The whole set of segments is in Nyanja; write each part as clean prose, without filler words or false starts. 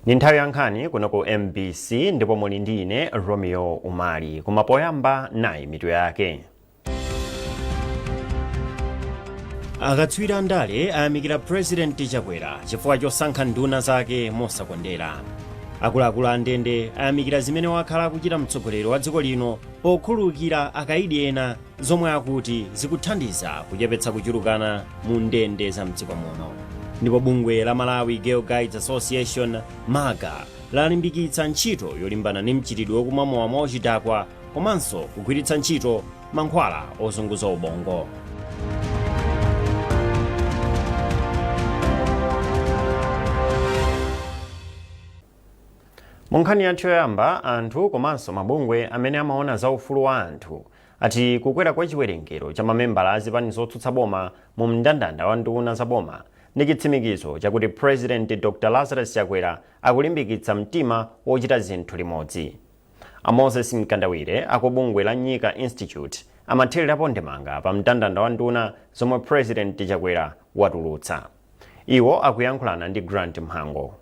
Ni nthawi ya nkhani kuno ku MBC ndipo muli ndi ine Romeo Umali. Koma poyamba nayi mitu yake. Akatswiri andale ayamikira President Chakwera chifukwa chosankha nduna zake mosakondera. Akuluakulu a ndende ayamikira zimene wakhala akuchita mtsogoleri wa dziko lino pokhululukira akaidi ena zomwe akuti zikuthandiza kuchepetsa kuchulukana mu ndende za mdziko muno. Ndipo bungwe la Malawi Girl Guides Association MAGA lalimbikitsa ntchito yolimbana ndi mchitidwe wokumwa mowa mwauchidakwa komanso kugwiritsa ntchito mankhwala ozunguza ubongo. Munkhani yathu yoyamba, anthu komanso mabungwe amene amaona za ufulu wa anthu ati kukwera kwa chiwerengero cha mamembala a zipani zotsutsa boma mu mndandanda wa nduna za boma ndi chitsimikizo chakuti President Dr. Lazarus Chakwera akulimbikitsa mtima wochita zinthu limodzi. Moses Mkandawire aku bungwe la Nyika Institute amathirirapo ndemanga pa mndandanda wa nduna zomwe President Chakwera watulutsa. Iwo akuyankhulana ndi Grant Mhango.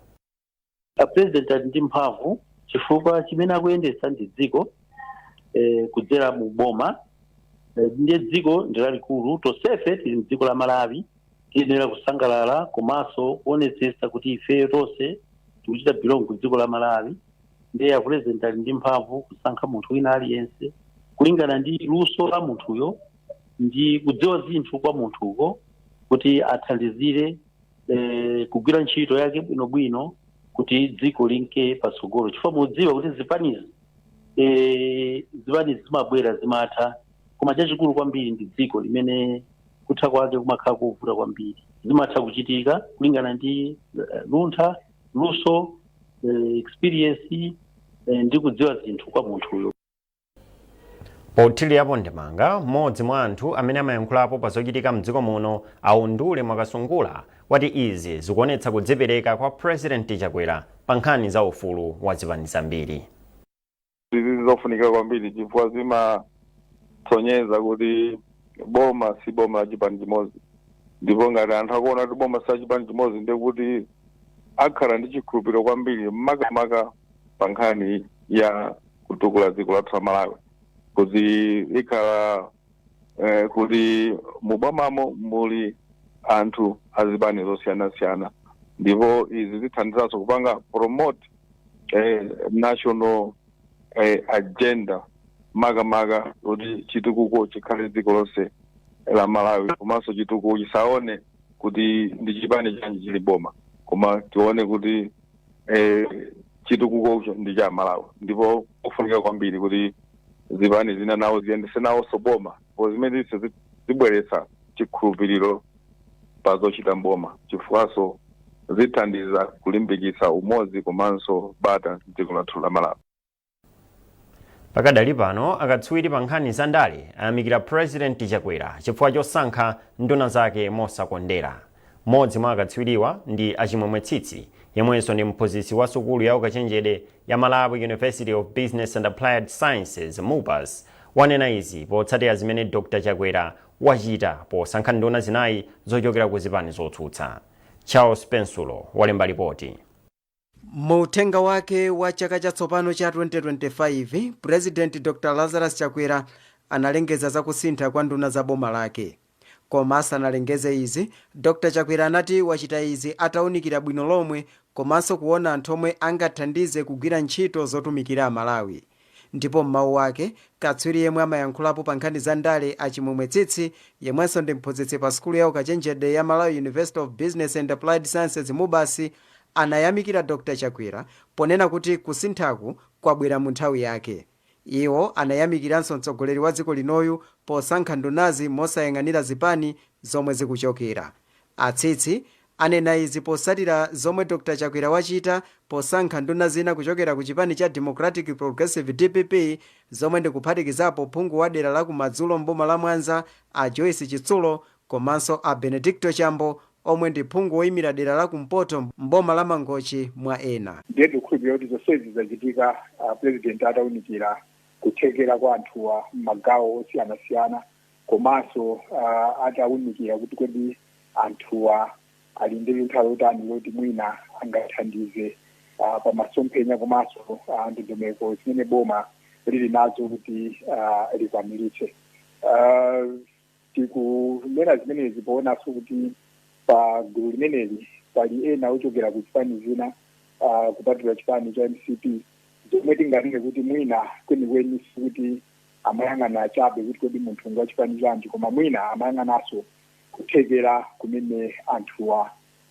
President ndi mphamvu chifukwa chimene akuyendetsa ndi dziko kudzera mu boma ndi dziko ndilalikulu tonsefe tili mdziko la Malawi tiyenera kusangalala komanso kuonetsetsa kuti ife tonse tikuchita belong ku dziko la Malawi. Ndiye President ndi mphamvu kusankha munthu wina aliyense kulingana ndi luso la munthuyo ndi kudziwa zinthu kwa munthuko kuti athandizire kugwira ntchito yake bwinobwino kuti dziko linke patsogolo chifukwa mudziwa kuti zipanizi zimabwera zimatha koma chachikulu kwambiri ndi dziko limene kutha kwake kumakhala kuvuta kwambiri zimatha kuchitika kulingana ndi luntha luso experience ndi kudziwa zinthu kwa munthuyo. Pothirirapo ndemanga, mmodzi mwa anthu amene amayankhulapo pa zochitika mdziko muno Aundule Mwakasungula wati izi zikuonetsa kudzipereka kwa President Chakwera pa nkhani za ufulu wa zipani zambiri. Izi zofunika kwambiri chifukwa zimasonyeza kuti boma si boma la chipani chimodzi. Ndipo ngati anthu akuona kuti boma si chipani chimodzi ndi kuti akhala ndi chikhulupiriro kwambiri makamaka pa nkhani ya kutukula dziko lathu la Malawi. Kuti ikhala kuti mubomamo muli anthu azipani zosiyana-siyana ndipo izi zithandizanso kupanga promote national agenda makamaka kuti chitukuko chikhale dziko lonse la Malawi komanso chitukuko chisaone kuti ndi chipani chanji chili boma koma tione kuti chitukuko ndi cha Malawi. Ndipo kufunika kwambiri kuti zipani zina nawo ziyendese nawonso boma po zimene zibweretsa chikhulupiriro pa zochita boma chifukwaso zithandiza kulimbikitsa umodzi komanso bata dziko lathu la Malawi. Pakadali pano akatswiri pa nkhani za ndale ayamikira President Chakwera chifukwa chosankha nduna zake mosakondera. Mmodzi mwa akatswiriwa ndi Achimwemwe Tsitsi yemwenso ndi mphunzitsi wa sukulu ya ukachenjede ya Malawi University of Business and Applied Sciences MUBAS wanena izi potsatira zimene Dr. Chakwera wachita posankha nduna zinayi zochokera ku zipani zotsutsa. Charles Pensulo walemba ripoti. Muthenga wake wa chaka chatsopano cha 2025, President Dr. Lazarus Chakwera analengeza za kusintha kwa nduna za boma lake. Koma asanalengeze izi, Dr. Chakwera anati wachita izi ataunikira bwino lomwe komanso kuona anthu omwe angathandize kugwira ntchito zotumikira Malawi. Ndipo m'mawu ake, katswiri yemwe amayankhulapo pa nkhani za ndale Achimwemwe Tsitsi yemwenso ndi mphunzitsi pa sukulu ya ukachenjede ya Malawi University of Business and Applied Sciences MUBAS anayamikira Dr. Chakwera ponena kuti kusinthaku kwabwera mu nthawi yake. Iwo anayamikiranso mtsogoleri wa dziko linoyu posankha ndunazi mosayang'anira zipani zomwe zikuchokera. Atsitsi anena izi posatira zomwe Dr. Chakwera wachita posankha nduna zina kuchokera ku chipani cha Democratic Progressive DPP zomwe ndikuphatikizapo phungu wa dera la kumadzulo mboma la Mwanza a Joyce Chitsulo komanso a Benedicto Chambo omwe ndi phungu woyimira dera la kumpoto mboma la Mangochi mwa ena. Ndiye ndikukhulupirira kuti zonsezi zachitika President ataunikira kuthekera kwa anthuwa m'magawo osiyana-siyana komanso ataunikira kuti kodi anthuwa ali ndi luntha lotani loti mwina angathandize pa masomphenya komanso ndondomeko zimene boma lili nazo kuti likwaniritse. Tikunena zimenezi poonanso kuti pa gulu limeneli pali ena ochokera ku chipani zina kupatula chipani cha MCP zomwe tinganene kuti mwina kwenikweni kuti amayang'ana chabe kuti kodi munthu wa chipani chanji, koma mwina amayang'ananso kuthekera kumene anthuwa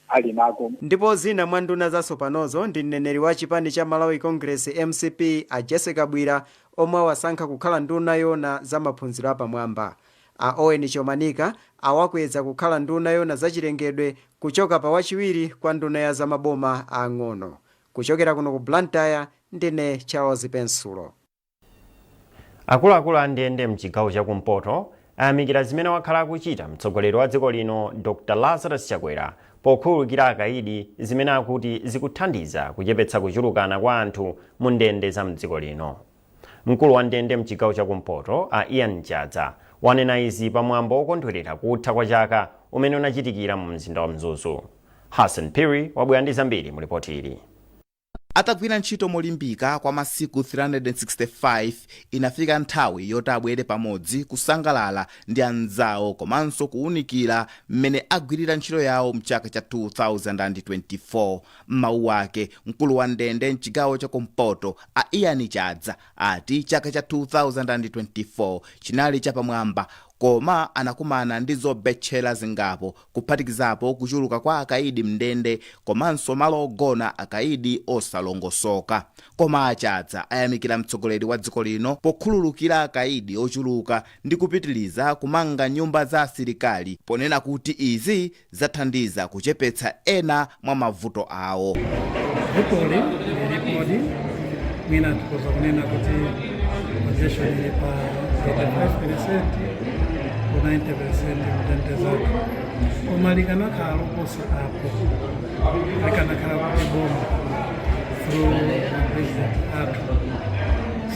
ali nako. Ndipo zina mwa nduna zatsopanozo ndi mneneri wa chipani cha Malawi Congress MCP a Jessica Bwira omwe wasankha kukhala nduna yona za maphunziro apamwamba. A Owen Chomanika awakweza kukhala nduna yona zachilengedwe kuchoka pa wachiwiri kwa nduna ya za maboma ang'ono. Kuchokera kuno ku Blantyre ndine Charles Pensulo. Akuluakulu andende mchigawo chakumpoto ayamikira zimene wakhala akuchita mtsogoleri wa dziko lino Dr. Lazarus Chakwera pokhululukira akaidi zimene akuti zikuthandiza kuchepetsa kuchulukana kwa anthu mu ndende za mdziko lino. Mkulu wa ndende mchigawo chakumpoto a Ian Chadza wanena izi pamwambo wokondwerera kutha kwa chaka umene unachitikira mu mzinda wa Mzuzu. Hassan Piri wabwera ndi zambiri mu ripoti ili. Atagwira ntchito molimbika kwa masiku 365 inafika nthawi yoti abwere pamodzi kusangalala ndi anzawo komanso kuunikira mmene agwirira ntchito yawo mchaka cha 2024. M'mawu ake mkulu wa ndende mchigawo chakumpoto a Ian Chadza ati chaka cha 2024 chinali chapamwamba, koma anakumana ndi zobetchera zingapo kuphatikizapo kuchuluka kwa akaidi mndende komanso malo ogona akaidi osalongosoka. Koma Achadza ayamikira mtsogoleri wa dziko lino pokhululukira akaidi ochuluka ndi kupitiliza kumanga nyumba za asilikali, ponena kuti izi zathandiza kuchepetsa ena mwa mavuto awo. Vutoli lilipodi mwina tukoza kunena kuti majesho lilipa 85% 90% mndende zake umalikana khala kosi apo likana khala kuti boma through president athu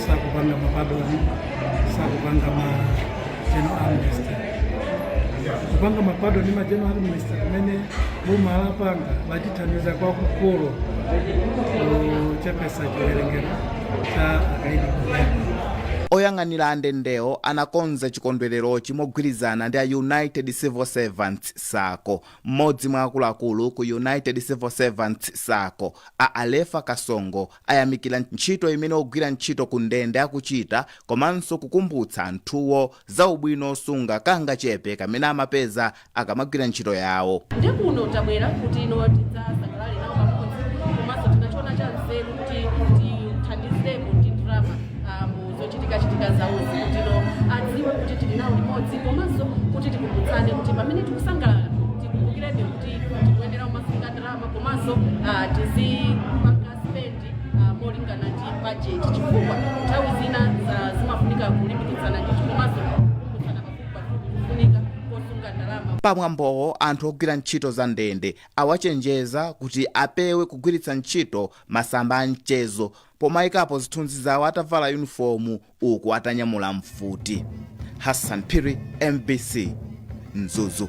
sakupanga mapadoni sakupanga ma general minister kupanga mapadoni ma general minister kumene boma alapanga lachithandiza kwa kukulu kuchepesa chiwerengero cha akaidi mndende. Oyang'anira andendewo anakonza chikondwerero chimogwirizana ndi a United Civil Servants Sako. Mmodzi mwa akuluakulu ku United Civil Servants Sako a Alefa Kasongo ayamikira ntchito imene ogwira ntchito ku ndende akuchita komanso kukumbutsa anthuwo za ubwino osunga kanga chepe kamene amapeza akamagwira ntchito yawo. Ndi kuno tabwera kuti ino tidzasangalale nawo pamodzi komanso tinachona cha nzeru kuti tithandiziremo ndi drama zochitika zawo zikutino adziwe kuti tili nawo limodzi komanso kuti tikumbutsane kuti pamene tikusangalala tikumbukirebe kuti tikuyendera umasunga drama komanso tizipanga spendi molingana ndi budget chifukwa nthawi zina zimafunika kulimbikitsana ndi komanso kukumbutsana pafupi kufunika kosunga drama. Pamwambowo anthu ogwira ntchito za ndende awachenjeza kuti apewe kugwiritsa ntchito masamba a mchezo pomayikapo zithunzi zawo atavala uniformu uku atanyamula mfuti. Hassan Piri, MBC, Mzuzu.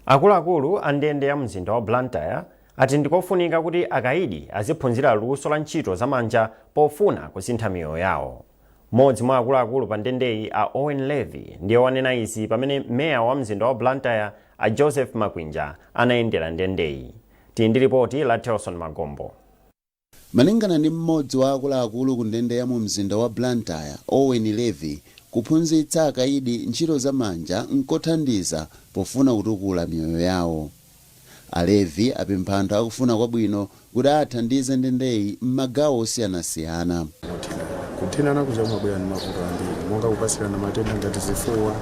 Akuluakulu andende ya mzinda wa Blantyre ati ndikofunika kuti akaidi aziphunzira luso la ntchito zamanja pofuna kusintha miyoyo yawo. Mmodzi mwa akuluakulu pa ndendeyi a Owen Levy ndiye wanena izi pamene meya wa mzinda wa Blantyre a Joseph Makwinja anayendera ndendeyi. Tindi ripoti la Telson Magombo. Malingana ndi mmodzi wa akuluakulu ku ndende ya mu mzinda wa Blantyre, Owen Levy, kuphunzitsa akaidi ntchito zamanja nkothandiza pofuna kutukula miyoyo yawo. Alevi apempha anthu akufuna kwabwino kuti athandize ndendeyi m'magawo osiyanasiyana. Kuthinana kuzamabwera ndi mavuto ambiri monga kupasirana matenda ngati zifuwa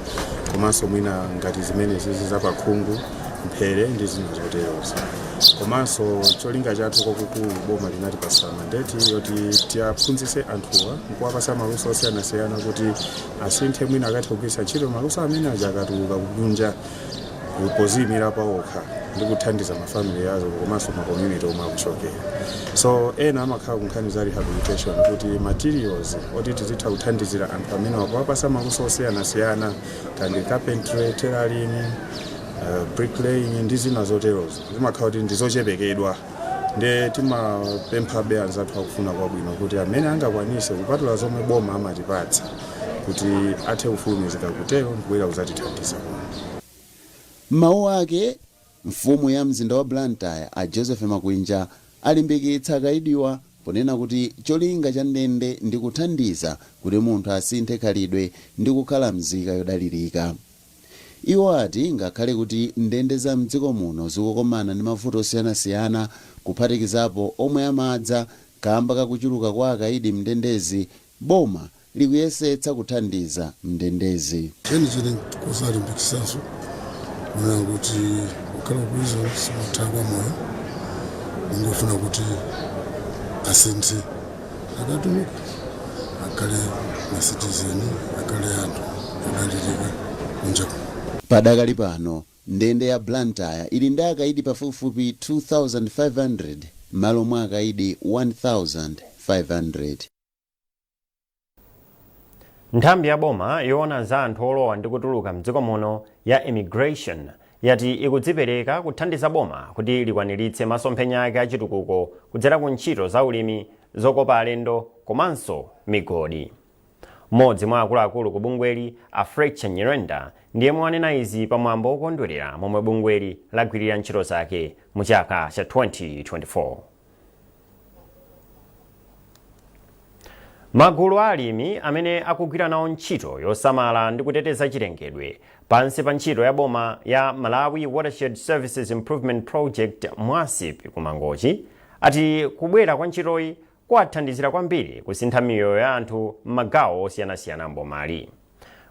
komanso mwina ngati zimene zizi zapakhungu mphere ndi zina zoterozo. Komanso cholinga chathu kwakukulu boma linatipasa mandate yoti tiaphunzitse anthuwa nkuwapasa maluso osiyanasiyana kuti asinthe mwina akatha kugwiritsa ntchito maluso amene aja akatuluka kukunja poziyimira pawokha. ndi kuthandiza mafamily yazo komanso makommunity omwe akuchokera. So ena amakhala kunkhani za rehabilitation kuti materials oti tizitha kuthandizira anthu amene wakuwapasa maluso osiyanasiyana kandi carpentry, tailoring, bricklaying ndi zina zoterozo zimakhala kuti ndizochepekedwa. Nde timapemphabe anzathu akufuna kwabwino kuti amene angakwanise kupatula zomwe boma amatipatsa kuti athe kufulumizika kutero ndikubwera kuzatithandiza. Mawu ake mfumu ya mzinda wa Blantyre a Joseph Makwinja alimbikitsa akayidiwa ponena kuti cholinga cha ndende ndi kuthandiza kuti munthu asinthe khalidwe ndi kukhala mzika yodalirika. Iwo ati ngakhale kuti ndende za mdziko muno zikukomana ndi mavuto osiyanasiyana kuphatikizapo omwe amadza kamba kakuchuluka kwa akayidi mndendezi, boma likuyesetsa kuthandiza mndendezi. Cheni kusalimbikitsanso mwana kuti ukhala kuizo simuthawa moyo ungofuna kuti asinthe akatuluka akhale na citizen akhale anthu odalirika kunja. Padakali pano ndende ya Blantyre ili ndi akayidi pafupifupi 2,500 malo mwa akayidi 1,500. Nthambi ya boma yoona za anthu olowa ndi kutuluka mdziko muno ya immigration yati ikudzipereka kuthandiza boma kuti likwaniritse masomphenya ake achitukuko kudzera ku ntchito za ulimi, zokopa alendo komanso migodi. Mmodzi mwa akuluakulu ku bungweli a Fletcher Nyirenda ndiye mwanena izi pamwambo okondwerera momwe bungweli lagwirira ntchito zake mu chaka cha 2024. Magulu alimi amene akugwira nawo ntchito yosamala ndi kuteteza chilengedwe pansi pa ntchito ya boma ya Malawi Watershed Services Improvement Project MWASIP ku Mangochi ati kubwera kwa ntchitoyi kwathandizira kwambiri kusintha miyoyo ya anthu m'magawo osiyanasiyana mbomali.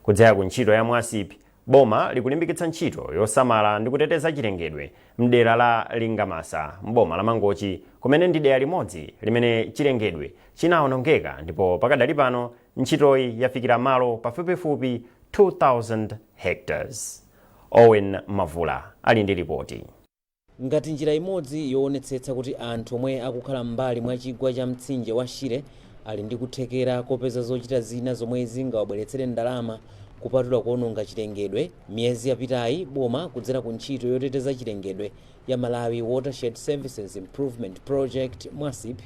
Kudzera ku ntchito ya MWASIP, boma likulimbikitsa ntchito yosamala ndi kuteteza chilengedwe mdera la Lingamasa mboma la Mangochi, kumene ndi dera limodzi limene chilengedwe chinawonongeka ndipo pakadali pano ntchitoyi yafikira malo pafupifupi 2,000 hectares. Owen Mavula ali ndi ripoti. Ngati njira imodzi yoonetsetsa kuti anthu omwe akukhala mbali mwa chigwa cha mtsinje wa Shire ali ndi kuthekera kopeza zochita zina zomwe zingawabweretsere ndalama kupatula kuononga chilengedwe, miyezi yapitayi boma kudzera ku ntchito yoteteza chilengedwe ya Malawi Watershed Services Improvement Project MWASIP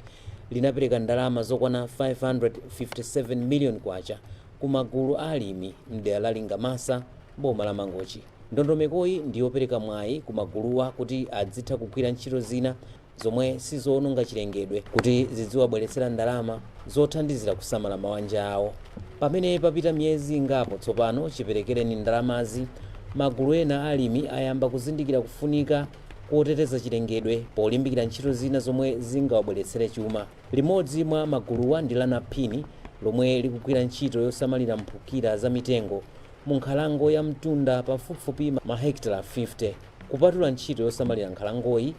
linapereka ndalama zokwana 557 million kwacha ku magulu alimi mdera la Lingamasa boma la Mangochi. Ndondomekoyi ndiyopereka mwayi ku maguluwa kuti adzitha kugwira ntchito zina zomwe sizoononga chilengedwe kuti zidziwabweretsera ndalama zothandizira kusamala mabanja awo. Pamene papita miyezi ingapo tsopano chiperekereni ndalamazi, magulu ena alimi ayamba kuzindikira kufunika koteteza chilengedwe polimbikira ntchito zina zomwe zingawabweretsere chuma. Limodzi mwa maguluwa ndi la Napini lomwe likugwira ntchito yosamalira mphukira za mitengo mu nkhalango ya mtunda pafupifupi mahektala 50. Kupatula ntchito yosamalira nkhalangoyi,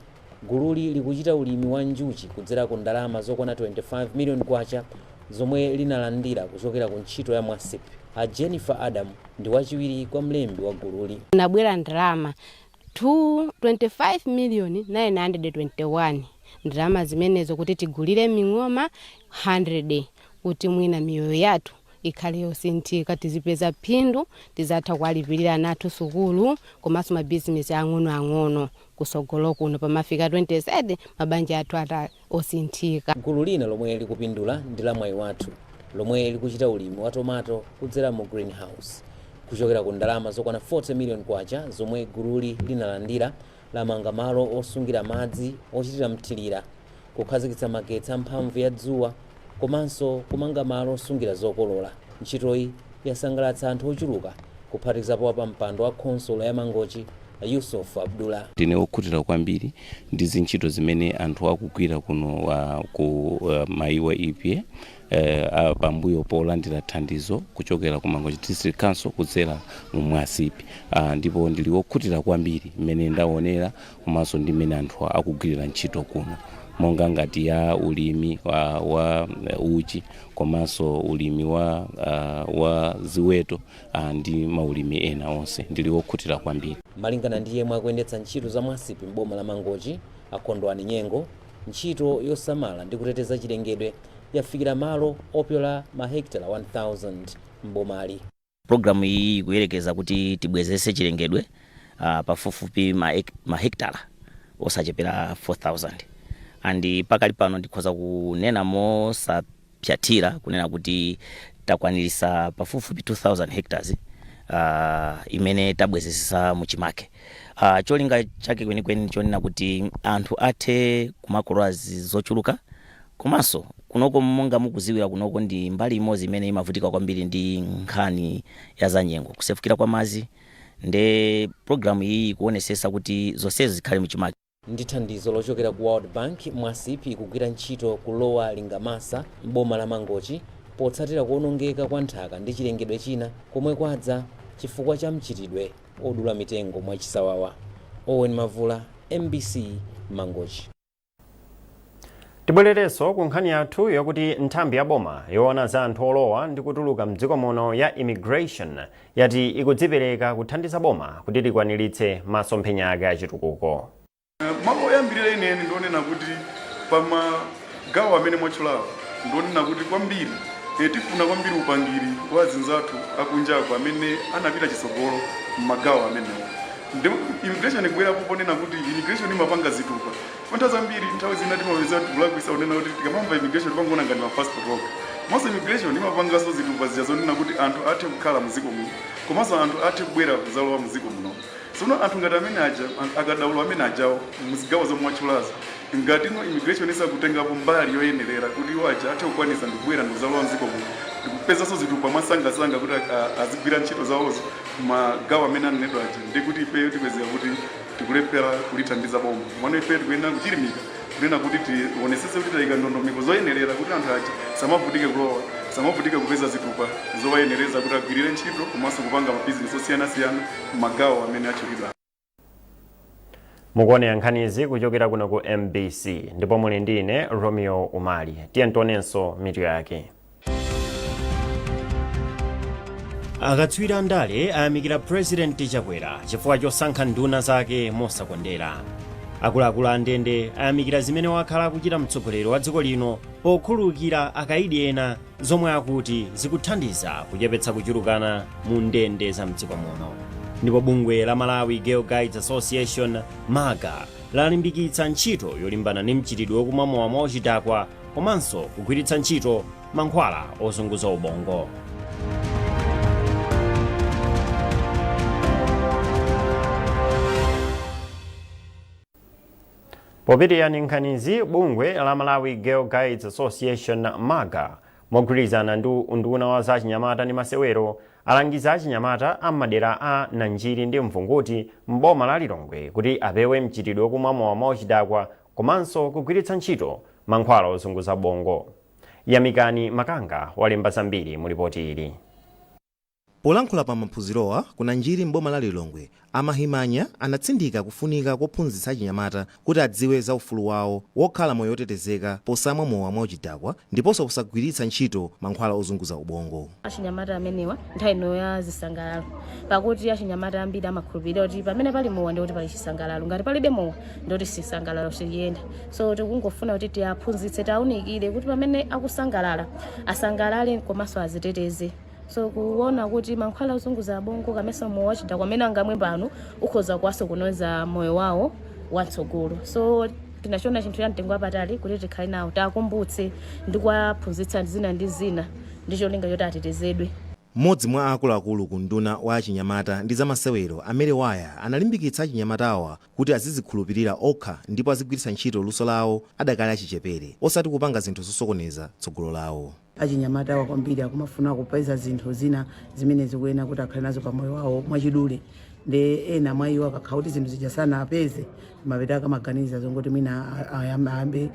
gululi likuchita ulimi wa njuchi kudzera ku ndalama zokwana 25 million kwacha zomwe linalandira kuchokera ku ntchito ya MWASIP. A Jennifer Adam ndi wachiwiri kwa mlembi wa gululi. Nabwera ndalama 25,921 ndalama zimenezo kuti tigulire ming'oma 100 kuti mwina miyoyo yathu ikhale yosinthika, tizipeza phindu tizatha kuwalipirira anathu sukulu komanso mabizinesi ang'ono kusogolo kuno pamafika 27 mabanja athu ata osinthika. Gulu lina lomwe likupindula ndi la Mwayi Wathu lomwe likuchita ulimi wa tomato kudzera mu greenhouse kuchokera ku ndalama zokwana 40 million kwacha zomwe gululi linalandira. Lamanga malo osungira madzi ochitira mthirira, kukhazikitsa magetsi amphamvu ya dzuwa komanso kumanga malo osungira zokolola. Ntchitoyi yasangalatsa anthu ochuluka kuphatikizapo wa pampando wa khonsolo ya Mangochi Yusuf Abdullah. Ndine okhutira kwambiri ndi zintchito zimene anthu akugwira kuno ku Maiwa EPA pambuyo polandira thandizo kuchokera ku Mangochi District Council kudzera mu MWASIP. Ndipo ndili okhutira kwambiri mmene ndaonera komanso ndi mmene anthu akugwirira ntchito kuno monga ngati ya ulimi wa uchi komanso ulimi wa ziweto ndi maulimi ena onse ndili wokhutira kwambiri. Malingana ndi yemwe akuyendetsa ntchito za mwasipi m'boma la Mangochi, Akondwani Nyengo, ntchito yosamala ndi kuteteza chilengedwe yafikira malo opyola mahekitala 1000 m'bomali. Programu iyi ikuyerekeza kuti tibwezese chilengedwe pafupifupi mahekitala osachepera 4000 andi pakali pano ndikhoza kunena mosapyatira kunena kuti takwanirisa pafupifupi 2000 hectares imene tabwezesesa muchimake. Cholinga chake kwenikweni chonena kuti anthu athe kumakolola zochuluka komanso kunoko monga mukuziwira kunoko ndi mbali imodzi imene imavutika kwambiri ndi nkhani ya zanyengo kusefukira kwa madzi. Nde programu iyi kuonesesa kuti zonsezo zikhale muchimake. Ndi thandizo lochokera ku World Bank, mwasipi ikugwira ntchito kulowa Lingamasa m'boma la Mangochi potsatira kuonongeka kwa nthaka ndi chilengedwe china komwe kwadza chifukwa cha mchitidwe odula mitengo mwachisawawa. Owen Mavula, MBC Mangochi. Tibwererenso ku nkhani yathu yokuti nthambi ya boma yoona za anthu olowa ndi kutuluka mdziko muno ya immigration yati ikudzipereka kuthandiza boma kuti likwaniritse masomphenya ake achitukuko. Malo oyambirira ine ndionena kuti pamagawo amene mwatchulawo ndionena kuti kwambiri tifuna kwambiri upangiri wa zinzathu akunjako amene anapita chitsogolo m'magawo amenewo. Ndipo immigration ikubwerapo ponena kuti immigration imapanga zitupa. Nthawi zambiri nthawi zina timapeza tikulakwisa unena kuti tikamamva immigration pangona ngati mapassport okha. Komanso immigration imapanganso zitupa zizonena kuti anthu athe kukhala muziko muno komanso anthu athe kubwera kuzalowa muziko muno. Sono anthu ngati amene aja akadaulo amene ajawo muzigawo zomwe mwatchulazo ngati ino immigration isakutengapo mbali yoyenerera kuti iwo aja athe kukwanisa ndikubwera ndikuzalowa muziko muno ndikupezanso zitupa mwasangasanga kuti azigwira ntchito zawozo kumagawo amene anenedwa aja ndi kuti ifeyo tipezeka kuti tikulephera kulithandiza boma. Mwana ife tikuyenera kuchilimika kunena kuti tionesese kuti tayika ndondomeko zoyenerera kuti anthu aja samavutike kulowa samavutike kupeza zitupa zowayenereza kuti agwirire ntchito komanso kupanga mabizinesi osiyanasiyana m'magawo amene achulidwa. Mukuona nkhanizi kuchokera kuno ku MBC ndipo muli ndine Romeo Umali. Tiye ntionenso mitu yake. Akatswiri andale ayamikira President Chakwera chifukwa chosankha nduna zake mosakondera. Akuluakulu andende ayamikira zimene wakhala akuchita mtsogoleri wa dziko lino pokhululukira akaidi ena zomwe akuti zikuthandiza kuchepetsa kuchulukana mu ndende za mdziko muno. Ndipo bungwe la Malawi Girl Guides Association MAGA lalimbikitsa ntchito yolimbana ndi mchitidwe wokumwa mowa mwauchidakwa komanso kugwiritsa ntchito mankhwala ozunguza ubongo. Popitirira nkhanizi, bungwe la Malawi Girl Guides Association MAGA mogwirizana ndi unduna wa za chinyamata ndi masewero alangiza achinyamata ammadera a Nanjiri ndi Mvunguti m'boma la Lilongwe kuti apewe mchitidwe wokumwa mowa mwauchidakwa komanso kugwiritsa ntchito mankhwala ozunguza bongo. Yamikani Makanga walemba zambiri mu ripoti ili. Polankhula pa maphunzirowa ku Nanjiri m'boma la Lilongwe, amahimanya anatsindika kufunika kophunzitsa achinyamata kuti adziwe za ufulu wawo wokhala moyo otetezeka posamwa mowa mwauchidakwa ndiponso kusagwiritsa ntchito mankhwala ozunguza ubongo. Achinyamata amenewa nthawi ino ya zisangalalo pakuti achinyamata ambiri amakhulupirira kuti pamene pali mowa ndi kuti pali chisangalalo, ngati palibe mowa ndi kuti chisangalalo sichiyenda. So tikungofuna kuti tiaphunzitse taunikire kuti pamene akusangalala asangalale komanso aziteteze. So kuona kuti mankhwala ozunguza bongo kamesa mowa wachidakwa amene angamwe pano ukhoza kuwasokoneza moyo wawo watsogolo. So tinachona chinthu chamtengo wapatali kuti tikhale nawo takumbutse ndi kuwaphunzitsa zina ndi zina ndicho linga choti atetezedwe. Mmodzi mwa akuluakulu ku nduna wa achinyamata ndi zamasewero amene waya analimbikitsa achinyamatawa kuti azizikhulupirira okha ndipo azigwiritsa ntchito luso lawo adakali achichepere osati kupanga zinthu zosokoneza tsogolo lawo. Achinyamatawa kwambiri akumafuna kupeza zinthu zina zimene zikuyenera kuti akhale nazo pa moyo wawo mwachidule. Ndi ena mwa iwo akakhala kuti zinthu zijasana apeze mapeto akamaganiza zongoti mwina ayambe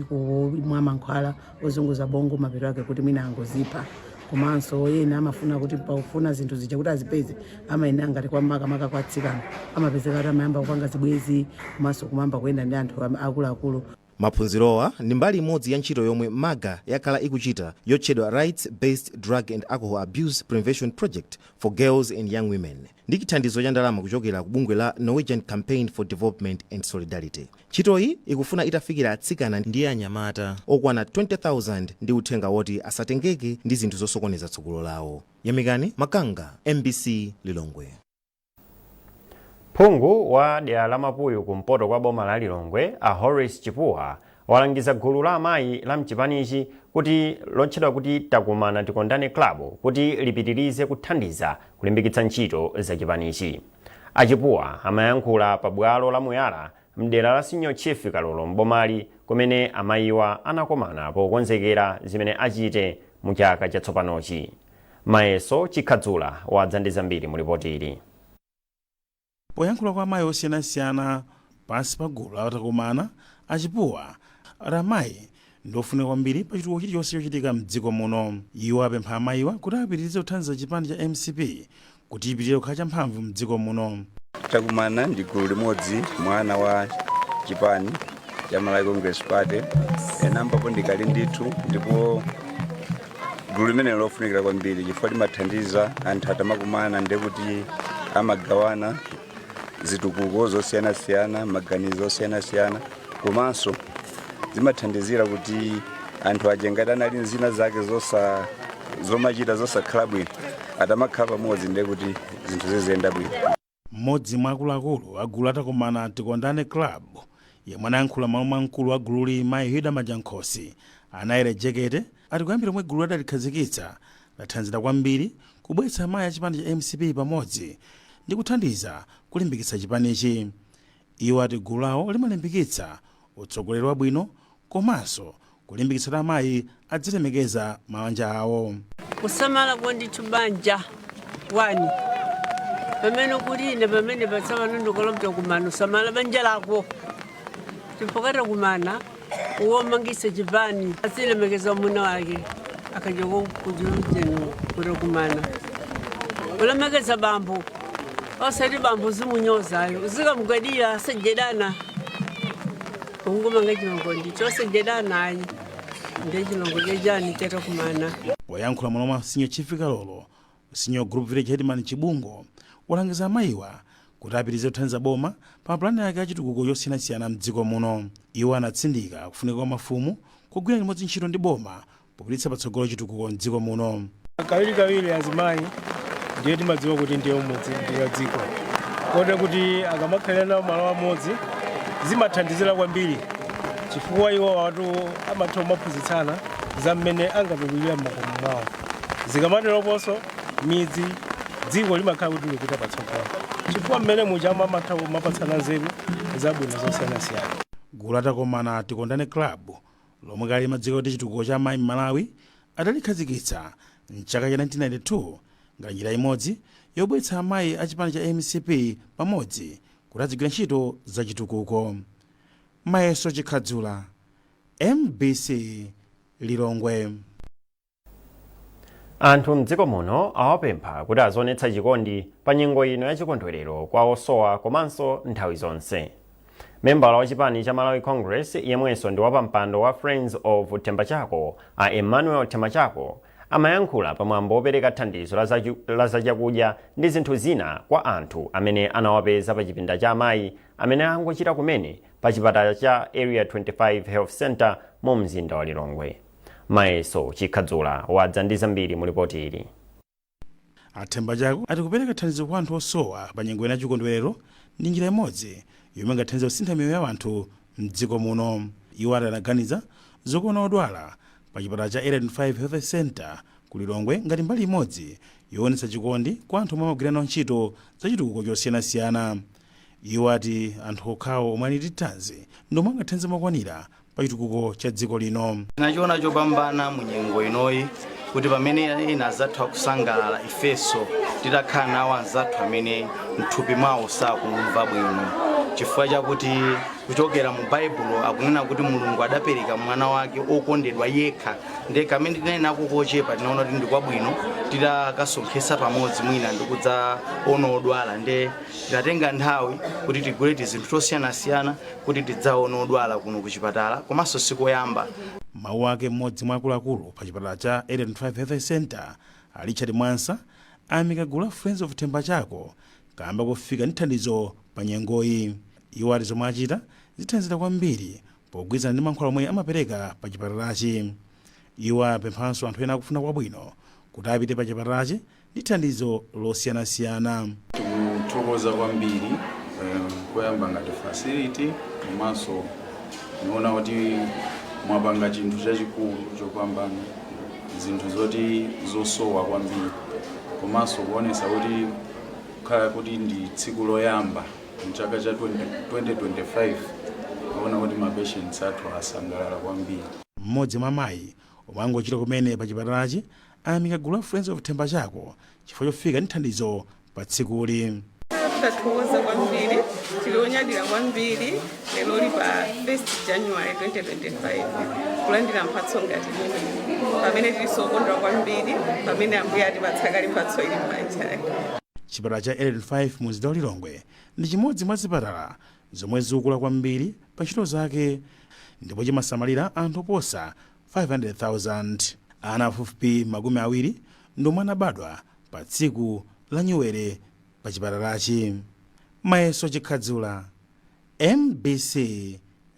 kumwa mankhwala ozunguza bongo mapeto ake kuti mwina angozipha. Komanso yena amafuna kuti paufuna zinthu zija kuti azipeze amayenera ngati kwa makamaka kwatsikana amapezeka kuti amayamba kupanga zibwezi komanso kumamba kuyenda ndi anthu akuluakulu. maphunzirowa ndi mbali imodzi ya ntchito yomwe MAGA yakhala ikuchita yotchedwa Rights Based Drug and Alcohol Abuse Prevention Project for Girls and Young Women ndi chithandizo cha ndalama kuchokera ku bungwe la Norwegian Campaign for Development and Solidarity. Ntchitoyi ikufuna itafikira atsikana ndi anyamata okwana 20,000 ndi uthenga woti asatengeke ndi zinthu zosokoneza tsogolo lawo. Yamikani Makanga, MBC Lilongwe. Phungu wa dera la Mapuyu kumpoto kwa boma la Lilongwe a Horace Chipuha walangiza gulu la amayi la mchipanichi kuti lotchedwa kuti Takumana Tikondane Club kuti lipitirize kuthandiza kulimbikitsa ntchito za chipanichi. Achipuha amayankhula pa bwalo la Muyala mdera la Sinyo Chief Kalolo mbomali kumene amayiwa anakomana pokonzekera zimene achite mu chaka chatsopanochi. Mayeso Chikhadzula wadza ndi zambiri mu ripoti ili. Poyankhula kwa amayi osiyanasiyana pansi pa gulu la Takumana, Achipuha amayi ndofuna kwambiri pa chitukuko chilichonse chochitika mdziko muno. Iwo apempha amayiwa kuti apitirize kuthandiza chipani cha MCP kuti ipitirire kukhala champhamvu mdziko muno. Takumana ndi gulu limodzi mwana wa chipani cha Malawi Congress Party enambapo ndikali ndithu ndipo gulu limene lofunikira kwambiri chifukwa limathandiza anthu atamakumana ndi kuti amagawana zitukuko zosiyanasiyana, maganizo osiyanasiyana, komanso zimathandizira kuti anthu ajengati anali nzina zake zomachita zosakhala bwino atamakhala pamodzi ndi kuti zinthu ziziyenda bwino. Mmodzi mwa akuluakulu a gulu la Takumana Tikondane Club yemwe anayankhula mawu mkulu wa gululi Mayi Hilda Majankhosi anayere jekete ati kuyambira omwe gulu adalikhazikitsa lathandiza kwambiri kubweretsa amayi a chipani cha MCP pamodzi ndi kuthandiza kulimbikitsa chipanichi. Iwo ati gulu lawo limalimbikitsa utsogoleri wabwino komanso kulimbikitsa amayi adzilemekeza mabanja awo. Kusamala kwandithu banja wani pamene kuline pamene patsama ndokolompya kumano samala banja lako tipokata kumana uwomangise chipani adzilemekeza muna wake akajoko kujulutenu kuto kumana ulemekeza bambo osati bambo zimunyozayo zikamugwadira sejedana ungumanga chilongo ndicho sejedana ayi ndi chilongo chejani teta kumana. Poyankhula mwa Sinyo Chief Kalolo, Sinyo Group Village Headman Chibungo walangiza amayiwa kuti apitirize kuthandiza boma pa plani yake ya chitukuko yosiyanasiyana mdziko muno. Iwo anatsindika kufunika kwa mafumu kugwira limodzi ntchito ndi boma popititsa patsogolo chitukuko mdziko muno. Kawiri azimayi ndiye timadziwa kuti ndiye umodzi ndiye dziko. Kodi kuti akamakhalira nawo malo amodzi zimathandizira kwambiri chifukwa iwo watu amatha kuphunzitsana za mmene angapitulira m'makomo mwawo. Zikamatero ponso midzi dziko limakhala kuti likupita patsogolo chifukwa mmene muchama amatha kumapatsana nzeru zabwino zosiyanasiyana. Gulu la Takumana Tikondane Club lomwe kali madziko kuti chitukuko cha amayi m'Malawi adalikhazikitsa mchaka cha 1992 ngati njira imodzi yobweretsa amayi a chipani cha MCP pamodzi kuti adzigwira ntchito za chitukuko. Mayeso Chikhadzula, MBC Lilongwe. Anthu mdziko muno awapempha kuti azionetsa chikondi pa nyengo ino ya chikondwerero kwa osowa komanso nthawi zonse. Membala wa chipani cha Malawi Congress yemwenso ndi wapampando wa Friends of Tembachako a Emmanuel Temachako amayankhula pamwambo opereka thandizo la zachakudya ndi zinthu zina kwa anthu amene anawapeza pa chipinda cha amayi amene angochita kumene pa chipatala cha Area 25 Health Center mu mzinda wa Lilongwe. Mayeso Chikhadzula wadza ndi zambiri mu ripoti ili. Tembachako ati kupereka thandizo kwa anthu osowa pa nyengo ina chikondwerero ndi njira imodzi yomwe ingathandize kusintha miyoyo ya anthu mdziko muno. Iwo anaganiza zokuona odwala pa chipatala cha Area 25 Health Center ku Lilongwe ngati mbali imodzi yoonetsa chikondi kwa anthu omwe amagwira nawo ntchito za chitukuko chosiyanasiyana. Iwo ati anthu okhawo omwe ali ndi thanzi ndomwe angathandize mokwanira pa chitukuko cha dziko lino. Tinachiona chopambana mu nyengo inoyi kuti pamene ena azathu akusangalala ifenso titakhala nawo anzathu amene mthupi mwawo sakumva bwino chifukwa chakuti kuchokera mu baibulo akunena kuti mulungu adapereka mwana wake okondedwa yekha ndiye kamene tinenako kochepa tinaona kuti ndikwabwino titakasonkhesa pamodzi mwina ndikudzaona odwala ndiye tinatenga nthawi kuti tigule tizinthu tosiyanasiyana kuti tidzaona odwala kuno ku chipatala komanso sikoyamba. Mawu ake mmodzi mwa akuluakulu pa chipatala cha Eden 5 Health Center Richard Mwansa ayamika gulu la Friends of Themba Chako kamba kufika ndi thandizo pa nyengoyi. Iwo ati zomwe achita zithandiza kwambiri pogwirizana ndi mankhwala omwe amapereka pa chipatalachi. Iwo apemphanso anthu ena akufuna kwabwino kuti apite pa chipatalachi ndi thandizo losiyanasiyana. Tikuthokoza kwambiri koyamba ngati facility komanso niona kuti mwapanga chinthu chachikulu chopambana zinthu zoti zosowa kwambiri komanso kuonesa kuti kukhala kuti ndi tsiku loyamba mchaka cha 2025 kuona kuti mapatients athu asangalala kwambiri. Mmodzi mwa mayi omwe angochita kumene pa chipatalachi ayamika gulu la Friends of Themba Chako chifukwa chofika ndi thandizo pa tsikuli. Tathokoza kwambiri tilionyadira kwambiri lero li pa 1 January 2025 kulandira mphatso ngati imene pamene tilisokondwa kwambiri pamene ambuye atipatsakali mphatso ili m'manja. Chipatala cha Eden 5 muzida wa Lilongwe ndi chimodzi mwa zipatala zomwe zikukula kwambiri pa ntchito zake ndipo chimasamalira anthu oposa 500,000. Ana pafupifupi makumi awiri ndomwe anabadwa pa tsiku la Nyuwere pa chipatalachi. Mayeso Chikhadzula, MBC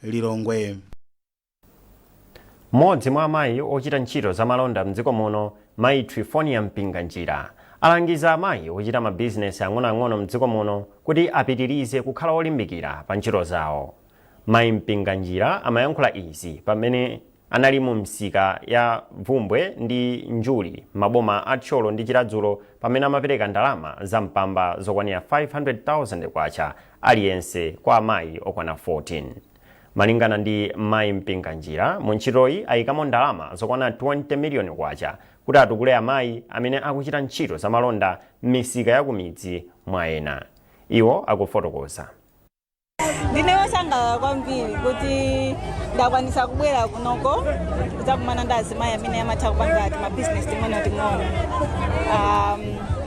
Lilongwe. Mmodzi mwa amayi ochita ntchito za malonda mdziko muno, Mayi Trifonia Mpinganjira, alangiza amayi ochita mabizinesi ang'onoang'ono mdziko muno kuti apitirize kukhala olimbikira pa ntchito zawo. Mayi Mpinganjira amayankhula izi pamene anali mu msika ya Vumbwe ndi Njuli maboma a Tcholo ndi Chiradzulo pamene amapereka ndalama za mpamba zokwanira 500,000 kwacha aliyense kwa amayi okwana 14. Malingana ndi Mayi Mpinganjira, mu ntchitoyi ayikamo ndalama zokwana 20 miliyoni kwacha kuti atukule amayi amene akuchita ntchito za malonda m'misika ya kumidzi mwa ena. Iwo akufotokoza. Ndine wosangalala kwambiri kuti ndakwanisa kubwera kunoko kudzakumana ndi azimayi amene amatha kupanga ati mabizinesi ting'ono.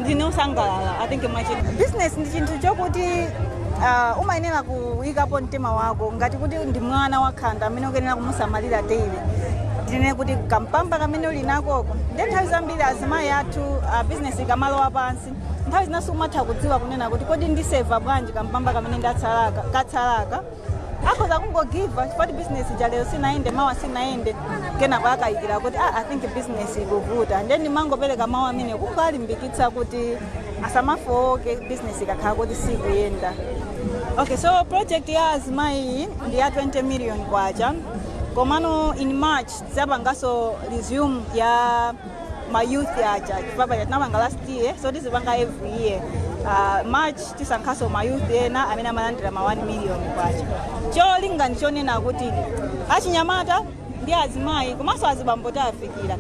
Ndine wosangalala. I think business ndi chinthu chokuti umayenera kuyikapo mtima wako ngati kuti ndi mwana wakhanda amene ukuyenera kumusamalira daily. Ndine kuti kampamba kamene uli nakoko ndi nthawi zambiri azimayi athu business ikamalowa pansi nthawi zinaso umatha kudziwa kunena kuti kodi ndiseva bwanji kampamba kamene katsalaka akhoza kungogiva chifukwa business jalero sinaende mawa sinaende kenako akayikira kuti I think business ikuvuta ndiye ndimangopereka mawu amene kukalimbikitsa kuti asamafoke business ikakhala kuti sikuyenda. Okay, so project ya azimayi ndi ya 20 million kwacha komano in March tizapangaso resume ya my youth yacha chifukwa tinapanga last year so tizipanga every year. March tisankhaso ma youth ena amene amalandira ma 1 million kwacha. Cholinga ndichonena kuti achinyamata ndi azimayi komanso azibambo tafikira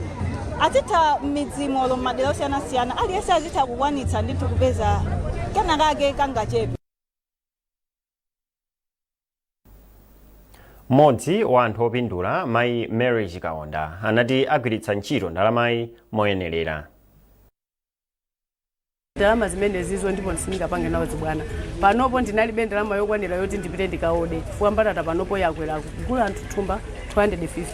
atitha midzimo madera osiyanasiyana aliyense azitha kukwanitsa ndithu kupeza kenakake kangachepe. Mmodzi wa anthu opindula, Mayi Mary Chikaonda, anati agwiritsa ntchito ndalamayi moyenerera. Ndalama zimene zizo ndipo sindingapange nawo zibwana. Panopo ndinalibe ndalama yokwanira yoti ndipite ndikaode chifukwa mbatata panopo yakwera kugula anthu thumba 250.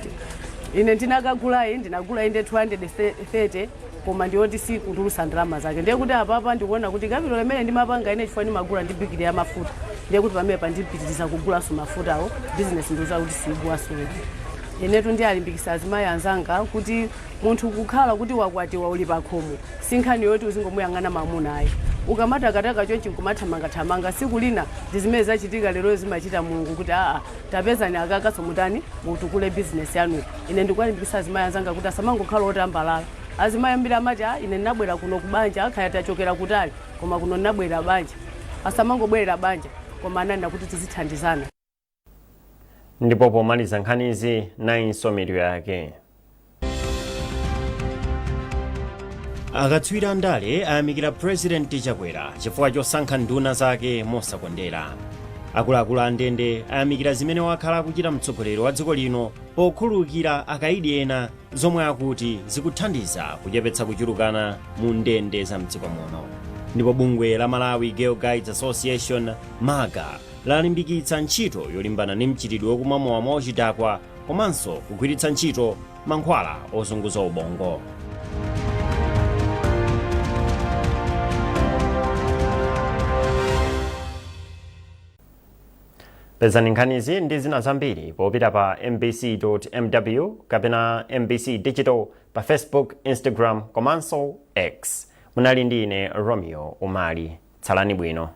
Ine ndinagulayi ndi 230 koma ndiyoti sikutulusa ndalama zake. Ndiye kuti apapa ndikuona kuti kapito limene ndimapanga ine chifukwa ndimagula ndi bigiri ya mafuta. Ndiye kuti pamene pandipitiriza kugulaso mafutawo business ndoza kuti sigwaso. Inetu ndi alimbikisa azimayi anzanga kuti munthu kukhala kuti wakwatiwa uli pakhomo sinkhani yoti uzingomuyang'ana mamuna ayi. Ukamatakataka chonchi nkumathamanga siku lina ndizimene zachitika lero zimachita mulungu kuti tapezani akakaso mutani mutukule business yanu. Ine ndikulimbikisa azimayi anzanga kuti asamangokhala otambalala. Azimayi ambiri amati ine ndinabwera kuno kubanja akhaya tachokera kutali koma kuno ndinabwera banja. Asamangobwerera banja koma ananena kuti tizithandizana. Ndipo pomaliza nkhanizi nainso mitu yake. Akatswiri andale ayamikira President Chakwera chifukwa chosankha nduna zake mosakondera. akuluakulu a ndende ayamikira zimene wakhala akuchita mtsogoleri wa dziko lino pokhululukira akaidi ena zomwe akuti zikuthandiza kuchepetsa kuchulukana mu ndende za mdziko muno. Ndipo bungwe la Malawi Girl Guides Association MAGA lalimbikitsa ntchito yolimbana ndi mchitidwe wokumwa mowa mwauchidakwa komanso kugwiritsa ntchito mankhwala ozunguza ubongo. Pezani nkhanizi ndi zina zambiri popita pa mbc.mw kapena MBC Digital pa Facebook, Instagram komanso X. Munali ndi ine Romeo Umali. Tsalani bwino.